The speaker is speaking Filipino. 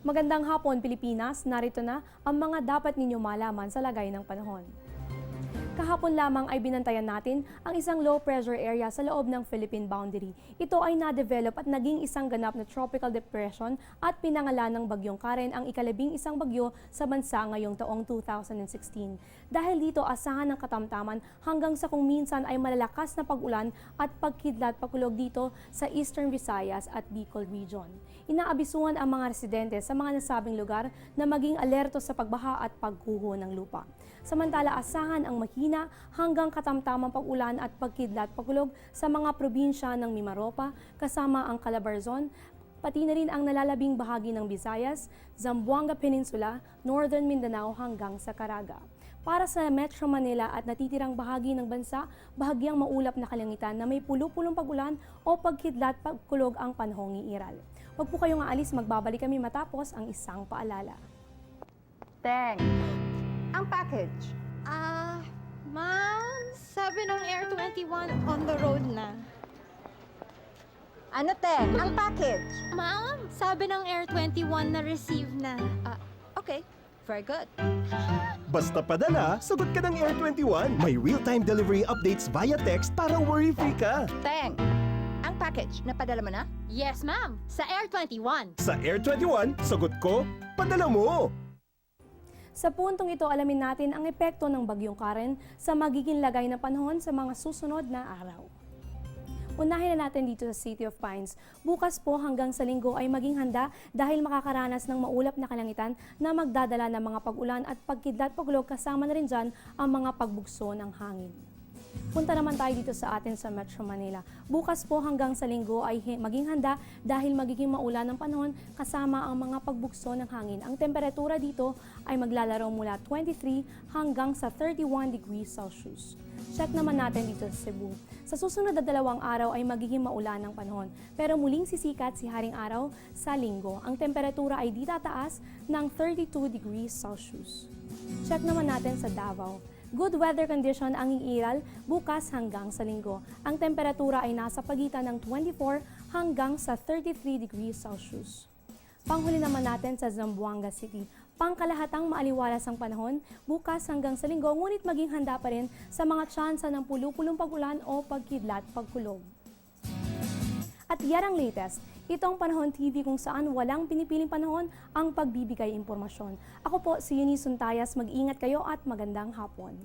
Magandang hapon, Pilipinas. Narito na ang mga dapat ninyo malaman sa lagay ng panahon. Kahapon lamang ay binantayan natin ang isang low-pressure area sa loob ng Philippine boundary. Ito ay na-develop at naging isang ganap na tropical depression at pinangalan ng Bagyong Karen, ang ika-11 bagyo sa bansa ngayong taong 2016. Dahil dito, asahan ng katamtaman hanggang sa kung minsan ay malalakas na pag-ulan at pagkidlat pakulog dito sa Eastern Visayas at Bicol Region. Inaabisuhan ang mga residente sa mga nasabing lugar na maging alerto sa pagbaha at pagguho ng lupa. Samantala, asahan ang mahina hanggang katamtamang pag-ulan at pagkidlat pakulog sa mga probinsya ng Mimaropa kasama ang Calabarzon, pati na rin ang nalalabing bahagi ng Visayas, Zamboanga Peninsula, Northern Mindanao hanggang sa Caraga. Para sa Metro Manila at natitirang bahagi ng bansa, bahagyang maulap na kalangitan na may pulo-pulong pag-ulan o pagkidlat pagkulog ang panahong iiral. Huwag po kayong aalis, magbabalik kami matapos ang isang paalala. Teng, ang package. Ma'am, sabi ng Air 21 on the road na. Ano, Teng? Ang package. Ma'am, sabi ng Air 21 na receive na. Okay, very good. Basta padala, sagot ka ng Air 21. May real-time delivery updates via text para worry-free ka. Teng, ang package, napadala mo na? Yes, ma'am, sa Air 21. Sa Air 21, sagot ko, padala mo. Sa puntong ito, alamin natin ang epekto ng Bagyong Karen sa magiging lagay ng panahon sa mga susunod na araw. Unahin na natin dito sa City of Pines. Bukas po hanggang sa linggo ay maging handa dahil makakaranas ng maulap na kalangitan na magdadala ng mga pag-ulan at pagkidlat paglog, kasama na rin dyan ang mga pagbugso ng hangin. Punta naman tayo dito sa atin sa Metro Manila. Bukas po hanggang sa linggo ay maging handa dahil magiging maulan ng panahon kasama ang mga pagbugso ng hangin. Ang temperatura dito ay maglalaro mula 23 hanggang sa 31 degrees Celsius. Check naman natin dito sa Cebu. Sa susunod na 2 araw ay magiging maulan ng panahon, pero muling sisikat si Haring Araw sa linggo. Ang temperatura ay di tataas ng 32 degrees Celsius. Check naman natin sa Davao. Good weather condition ang iiral bukas hanggang sa linggo. Ang temperatura ay nasa pagitan ng 24 hanggang sa 33 degrees Celsius. Panghuli naman natin sa Zamboanga City. Pangkalahatang maaliwalas ang panahon bukas hanggang sa linggo, ngunit maging handa pa rin sa mga tsansa ng pulo-pulong pag-ulan o pagkidlat pagkulog. At yan ang latest. Itong Panahon TV kung saan walang pinipiling panahon ang pagbibigay impormasyon. Ako po si Eunice Suntayas, mag-ingat kayo at magandang hapon.